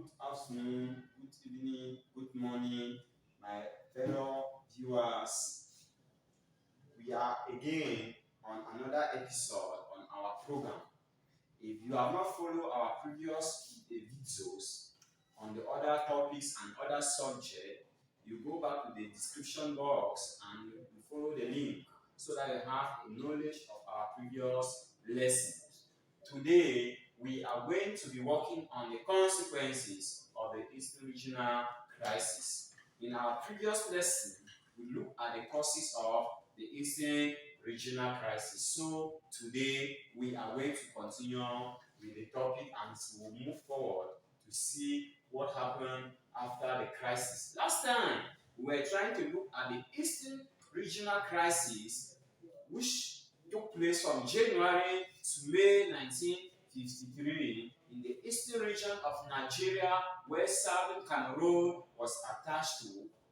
Good afternoon, good evening, good morning, my fellow viewers. We are again on another episode on our program. If you have not followed our previous videos on the other topics and other subjects, you go back to the description box and you follow the link so that you have a knowledge of our previous lessons. Today, we are going to be working on the consequences of the Eastern Regional Crisis. In our previous lesson, we looked at the causes of the Eastern Regional Crisis. So today, we are going to continue with the topic and we'll move forward to see what happened after the crisis. Last time, we were trying to look at the Eastern Regional Crisis, which took place from January to May 1953 in the eastern region of Nigeria, where southern Cameroon was attached to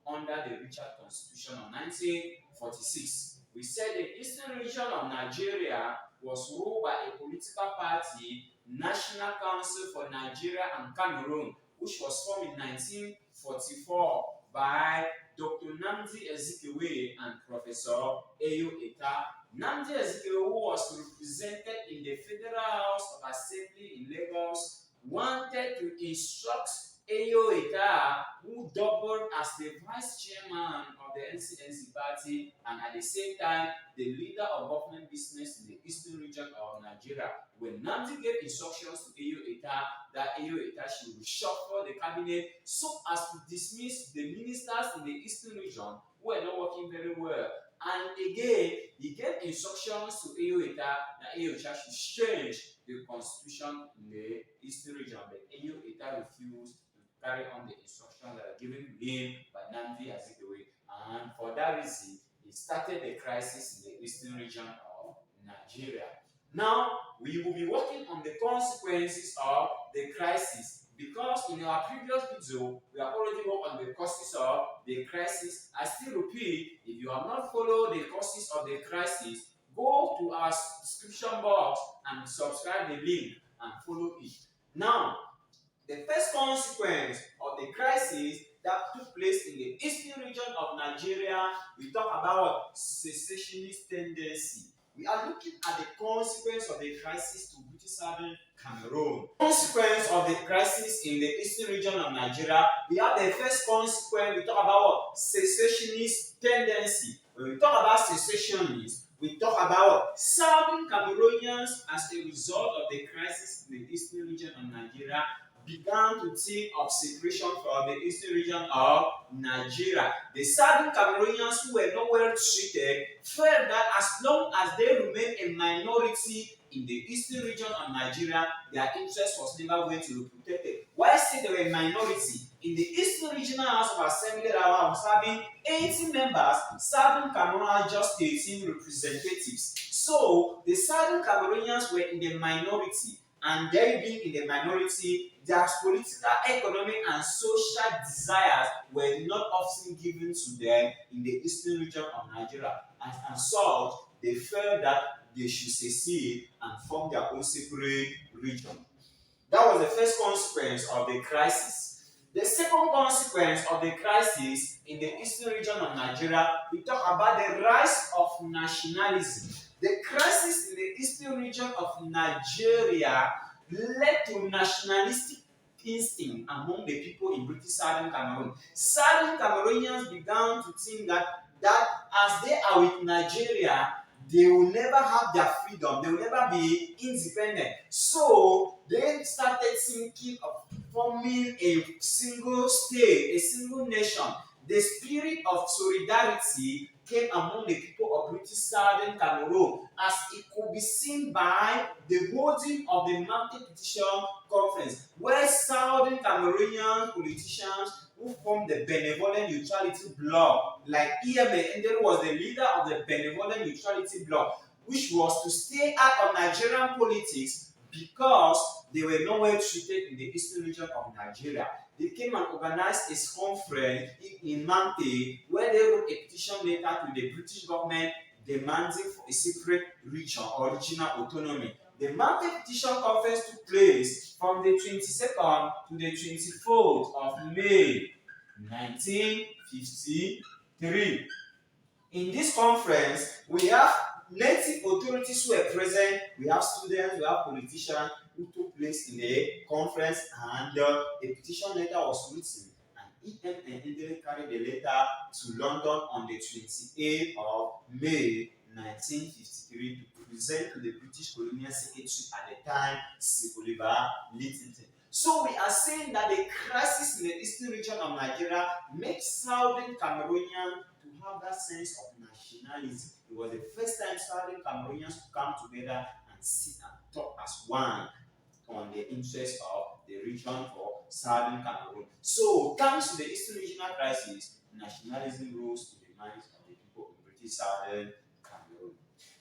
under the Richard Constitution of 1946. We said the eastern region of Nigeria was ruled by a political party, National Council for Nigeria and Cameroon, which was formed in 1944 by Dr. Nnamdi Azikiwe and Professor Eyo Eta. Nnamdi Azikiwe, who was represented in the Federal House of Assembly in Lagos, wanted to instruct Eyo Eta, who doubled as the vice chairman of the NCNC party and at the same time the leader of government business in the eastern region of Nigeria. When Nnamdi gave instructions to Eyo Eta that Eyo Eta should reshuffle the cabinet so as to dismiss the ministers in the eastern region who were not working very well. And again, he gave instructions to Eyo Eta that Eyo Eta should change the constitution in the eastern region, but Eyo Eta refused to carry on the instructions that were given to him by Nnamdi Azikiwe, and for that reason, he started the crisis in the eastern region of Nigeria. Now, we will be working on the consequences of the crisis because in our previous video, we have already worked on the causes of the crisis. I still repeat, if you have not followed the causes of the crisis, go to our description box and subscribe the link and follow it. Now, the first consequence of the crisis that took place in the eastern region of Nigeria, we talk about secessionist tendency. We are looking at the consequence of the crisis to British Southern Cameroon. Consequence of the crisis in the eastern region of Nigeria, we have the first consequence, we talk about secessionist tendency. When we talk about secessionists, we talk about Southern Cameroonians as a result of the crisis in the eastern region of Nigeria began to think of separation from the eastern region of Nigeria. The Southern Cameroonians who were not well treated felt that as long as they remained a minority in the eastern region of Nigeria, their interest was never going to be protected. While still they were a minority, in the Eastern Regional House of Assembly that was having 80 members, Southern Cameroon had just 18 representatives. So the Southern Cameroonians were in the minority, and they being in the minority, their political, economic, and social desires were not often given to them in the eastern region of Nigeria. And such, they felt that they should secede and form their own separate region. That was the first consequence of the crisis. The second consequence of the crisis in the eastern region of Nigeria, we talk about the rise of nationalism. The crisis in the eastern region of Nigeria led to nationalistic instinct among the people in British Southern Cameroon. Southern Cameroonians began to think that as they are with Nigeria, they will never have their freedom, they will never be independent. So they started thinking of forming a single state, a single nation. The spirit of solidarity came among the people of British Southern Cameroon, as it could be seen by the holding of the Mountain Petition Conference, where Southern Cameroonian politicians who formed the Benevolent Neutrality Bloc, like EMA, and there was the leader of the Benevolent Neutrality Bloc, which was to stay out of Nigerian politics because they were not well treated in the eastern region of Nigeria. They came and organized a conference in Mante, where they wrote a petition letter to the British government demanding for a separate region or regional autonomy. The monthly petition conference took place from the 22nd to the 24th of May 1953. In this conference, we have native authorities who were present, we have students, we have politicians who took place in the conference, and a petition letter was written. And EMN carried the letter to London on the 28th of May 1953 to present to the British Colonial Secretary at the time, Sir Oliver Lyttelton. So we are saying that the crisis in the eastern region of Nigeria makes Southern Cameroonians to have that sense of nationalism. It was the first time Southern Cameroonians to come together and sit and talk as one on the interest of the region for Southern Cameroon. So, thanks to the Eastern Regional Crisis, nationalism rose to the minds of the people of British Southern Cameroon.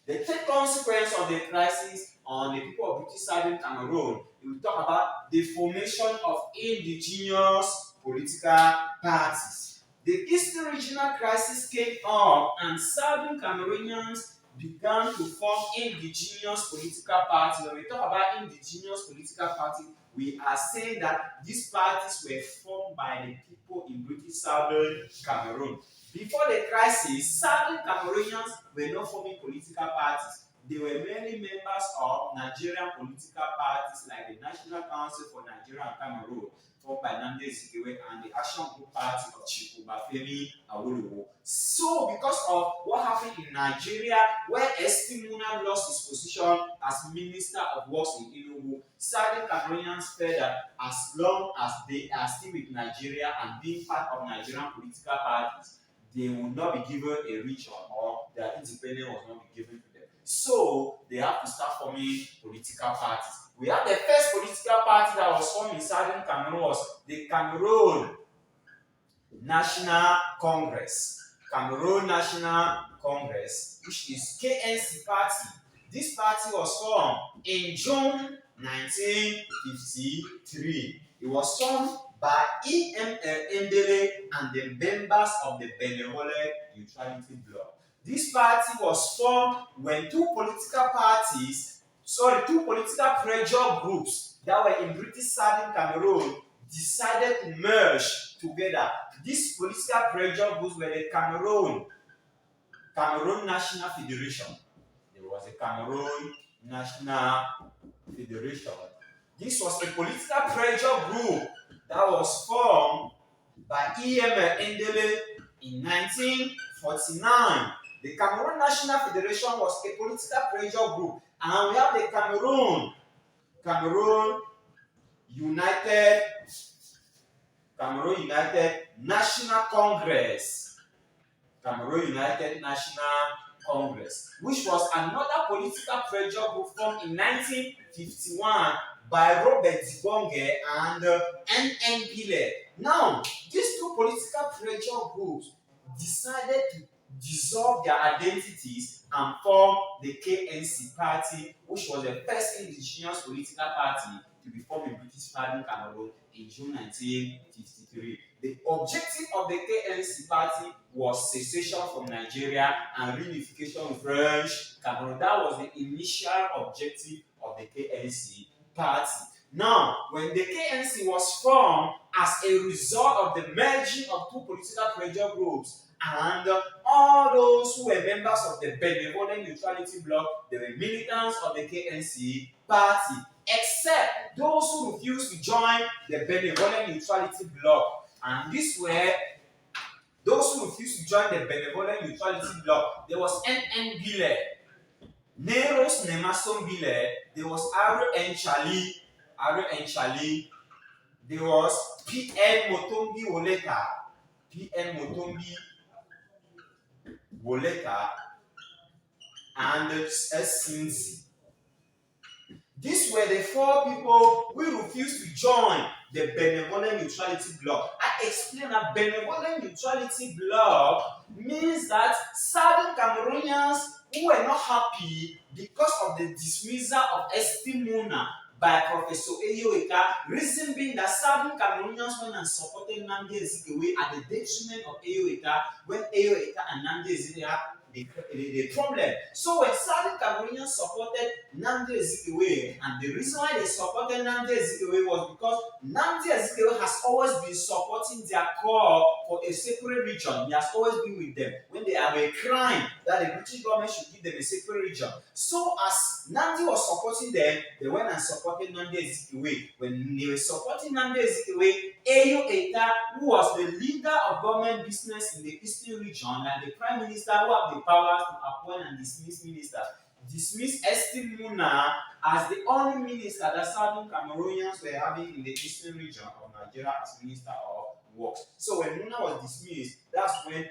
The third consequence of the crisis on the people of British Southern Cameroon, we will talk about the formation of indigenous political parties. The Eastern Regional Crisis came up and Southern Cameroonians began to form indigenous political parties. When we talk about indigenous political parties, we are saying that these parties were formed by the people in British Southern Cameroon. Before the crisis, Southern Cameroonians were not forming political parties. They were mainly members of Nigerian political parties like the National Council for Nigeria and Cameroon, formed by Nnamdi Azikiwe, and the Action Group Party of Chief Obafemi Awolowo. So, because of what happened in Nigeria, where St. Muna lost his position as Minister of Works in Enugu, Southern Cameroonians felt that as long as they are still with Nigeria and being part of Nigerian political parties, they will not be given a region, or their independence will not be given to them. So they have to start forming political parties. We have the first political party that was formed in Southern Cameroon was the Cameroon National Congress. Cameroon National Congress, which is KNC party. This party was formed in June 1953. It was formed by EML Endele and the members of the Benevolent Neutrality Bloc. This party was formed when two political pressure groups that were in British Southern Cameroon decided to merge together. These political pressure groups were the Cameroon National Federation. There was a Cameroon National Federation. This was a political pressure group that was formed by EML Endele in 1949. The Cameroon National Federation was a political pressure group, and we have the Cameroon United National Congress. Cameroon United National Congress, which was another political pressure group formed in 1951 by Robert Zibonge and N.N. Pile. Now, these two political pressure groups decided to dissolve their identities and form the KNC party, which was the first indigenous political party to be formed in British Southern Cameroon in June 1953. The objective of the KNC party was secession from Nigeria and reunification with French Cameroon. That was the initial objective of the KNC party. Now, when the KNC was formed as a result of the merging of two political pressure groups, and all those who were members of the Benevolent Neutrality Bloc, they were militants of the KNC party, except those who refused to join the Benevolent Neutrality Bloc. And these were those who refused to join the Benevolent Neutrality Bloc. There was N.N. Bile, Neros Nemason Bile, there was Are Enchali, there was P.N. Motombi Woleka, and S. Sinzi. These were the four people who refused to join the Benevolent Neutrality Bloc. I explained that Benevolent Neutrality Bloc means that Southern Cameroonians who were not happy because of the dismissal of St. Muna by Professor Eyoeka, reason being that Southern Cameroonians went and supported Nnamdi Azikiwe at the detriment of Eyoeka when Eyoeka and Nnamdi Azikiwe the problem. So when Southern Cameroonians supported Nnamdi Azikiwe, and the reason why they supported Nnamdi Azikiwe was because Nnamdi Azikiwe has always been supporting their call for a separate region. He has always been with them when they have a crime that the British government should give them a separate region. So as Nnamdi was supporting them, they went and supported Nnamdi Azikiwe. When they were supporting Nnamdi Azikiwe, Ayo Eta, who was the leader of government business in the Eastern region and the prime minister who have the powers to appoint and dismiss ministers, dismissed Esti Muna as the only minister that Southern Cameroonians were having in the Eastern region of Nigeria as Minister of Works. So when Muna was dismissed, that's when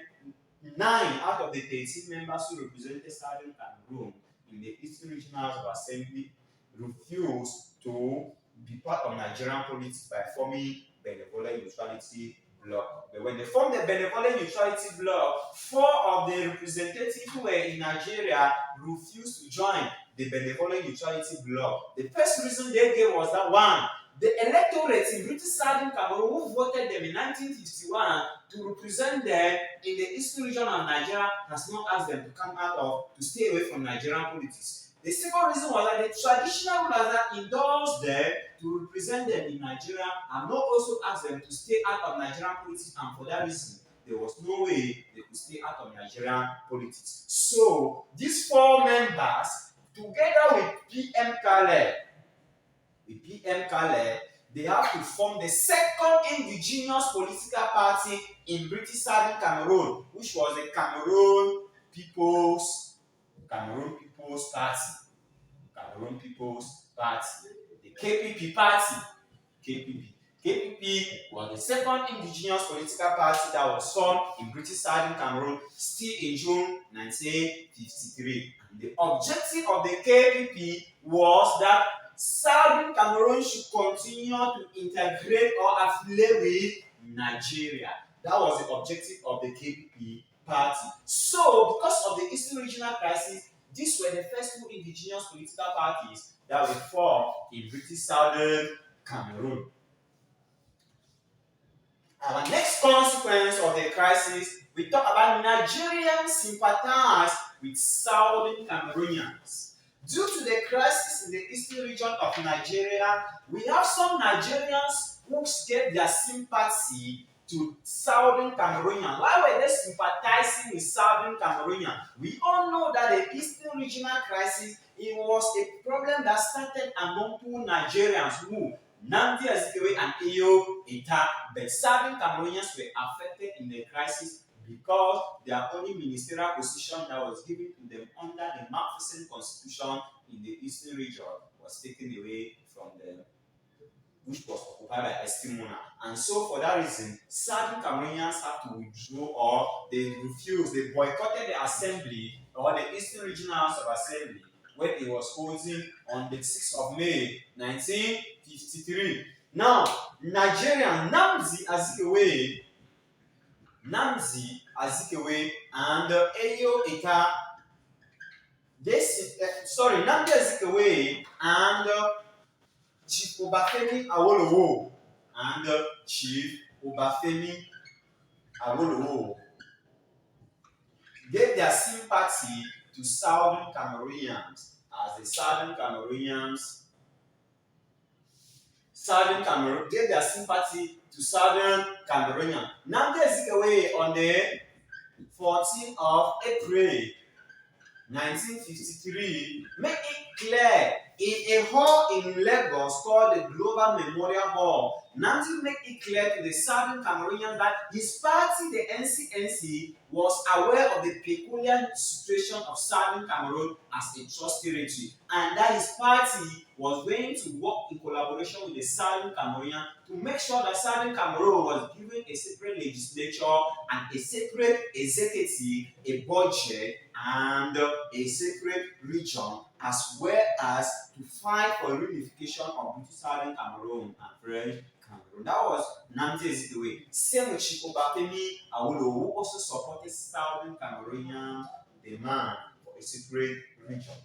9 out of the 13 members who represented Southern Cameroon in the Eastern Regional House of Assembly refused to be part of Nigerian politics by forming Benevolent Neutrality Bloc. But when they formed the Benevolent Neutrality Bloc, 4 of the representatives who were in Nigeria refused to join the Benevolent Neutrality Bloc. The first reason they gave was that one, the electorate in British Southern Cameroon who voted them in 1951 to represent them in the Eastern region of Nigeria has not asked them to come out of, to stay away from Nigerian politics. The second reason was that the traditional rulers that endorsed them to represent them in Nigeria have not also asked them to stay out of Nigerian politics, and for that reason, there was no way they could stay out of Nigerian politics. So, these 4 members, together with PM Kale, they have to form the second indigenous political party in British Southern Cameroon, which was the Cameroon People's Party. Cameroon People's Party. The KPP Party. KPP was the second indigenous political party that was formed in British Southern Cameroon still in June 1953. And the objective of the KPP was that Southern Cameroon should continue to integrate or affiliate with Nigeria. That was the objective of the KPP party. So, because of the Eastern Regional Crisis, these were the first 2 indigenous political parties that were formed in British Southern Cameroon. Our next consequence of the crisis, we talk about Nigerians sympathize with Southern Cameroonians. Due to the crisis in the Eastern region of Nigeria, we have some Nigerians who gave their sympathy to Southern Cameroonians. Why were they sympathizing with Southern Cameroonians? We all know that the Eastern regional crisis, it was a problem that started among 2 Nigerians who Nnamdi Azikiwe and Ayo Eta, but Southern Cameroonians were affected in the crisis because their only ministerial position that was given to them under the McPherson Constitution in the Eastern region was taken away from them, which was occupied by Estimona. And so for that reason, Southern Cameroonians had to withdraw, or they refused, they boycotted the assembly, or the Eastern Regional House of Assembly, when it was holding on the 6th of May, 1953. Now, Nigerian Nnamdi Azikiwe and Ayo Eta, Nnamdi Azikiwe and Chief Obafemi Awolowo gave their sympathy to Southern Cameroonians, as the Southern Cameroonians gave their sympathy to Southern Cameroonians. Nnamdi Azikiwe on the 14th of April 1953 made it clear in a hall in Lagos called the Global Memorial Hall. Nnamdi made it clear to the Southern Cameroonians that his party, the NCNC, was aware of the peculiar situation of Southern Cameroon as a trust territory, and that his party was going to work in collaboration with the Southern Cameroonians to make sure that Southern Cameroon was given a separate legislature and a separate executive, a budget, and a separate region, as well as to fight for reunification of British Southern Cameroon and French Cameroon. That was Nnamdi Azikiwe. Same with Chief Obafemi Awolowo, who also supported Southern Cameroonian demand for a separate region.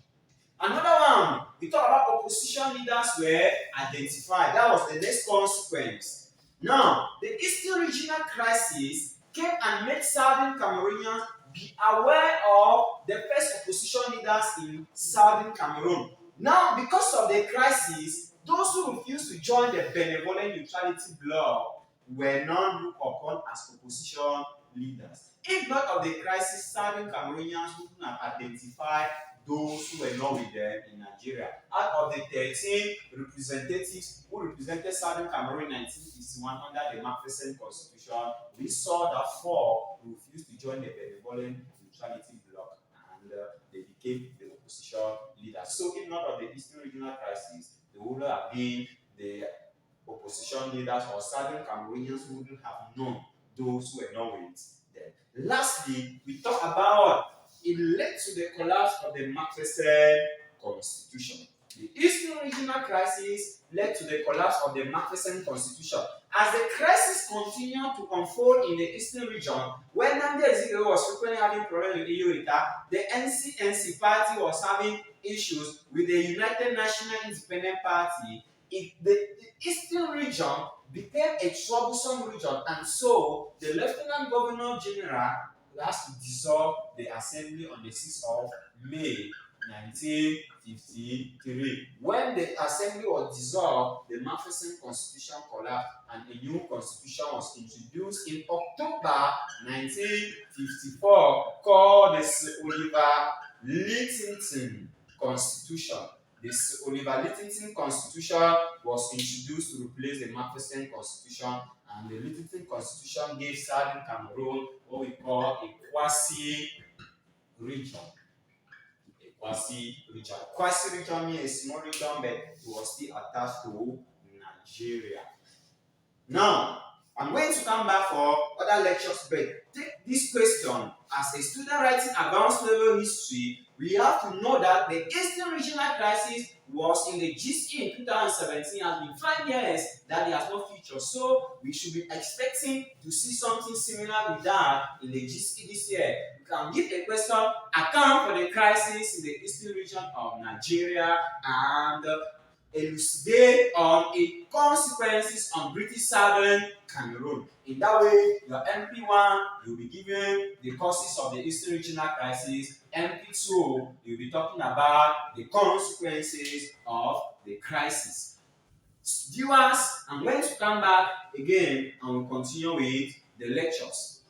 Another one, we talk about opposition leaders were identified. That was the next consequence. Now, the Eastern regional crisis came and made Southern Cameroonians be aware of the first opposition leaders in southern Cameroon. Now, because of the crisis, those who refused to join the benevolent neutrality bloc were not looked upon as opposition leaders. If not of the crisis, southern Cameroonians wouldn't have identified those who were not with them in Nigeria. Out of the 13 representatives who represented southern Cameroon in 1951 under the McPherson Constitution, we saw that 4 refused to join the benevolent neutrality bloc, and they became the opposition leaders. So, if not of the Eastern Regional Crisis, they would have been the opposition leaders, or southern Cameroonians wouldn't have known those who were not with them. Lastly, we talk about it led to the collapse of the McPherson Constitution. The Eastern Regional Crisis led to the collapse of the McPherson Constitution. As the crisis continued to unfold in the Eastern region, when Nnamdi Ezekwe was frequently having problems with Iyorita, the NCNC party was having issues with the United National Independent Party. The Eastern region became a troublesome region, and so the Lieutenant Governor General has to dissolve the assembly on the 6th of May 1953. When the assembly was dissolved, the McPherson Constitution collapsed and a new constitution was introduced in October 1954 called the Sir Oliver Littington Constitution. The Sir Oliver Littington Constitution was introduced to replace the McPherson Constitution, and the Littington Constitution gave southern Cameroon what we call a quasi-region. Quasi-region means a small region, but it was still attached to Nigeria. Now, I'm going to come back for other lectures, but take this question as a student writing advanced level history. We have to know that the Eastern Regional Crisis was in the GCE in 2017, has been 5 years that it has no future. So we should be expecting to see something similar with that in the GCE this year. You can give a question, account for the crisis in the Eastern region of Nigeria, and elucidate on its consequences on British Southern Cameroon. In that way, your MP1, you'll be given the causes of the Eastern Regional Crisis. MP2, you'll be talking about the consequences of the crisis. Viewers, I'm going to come back again and we'll continue with the lectures.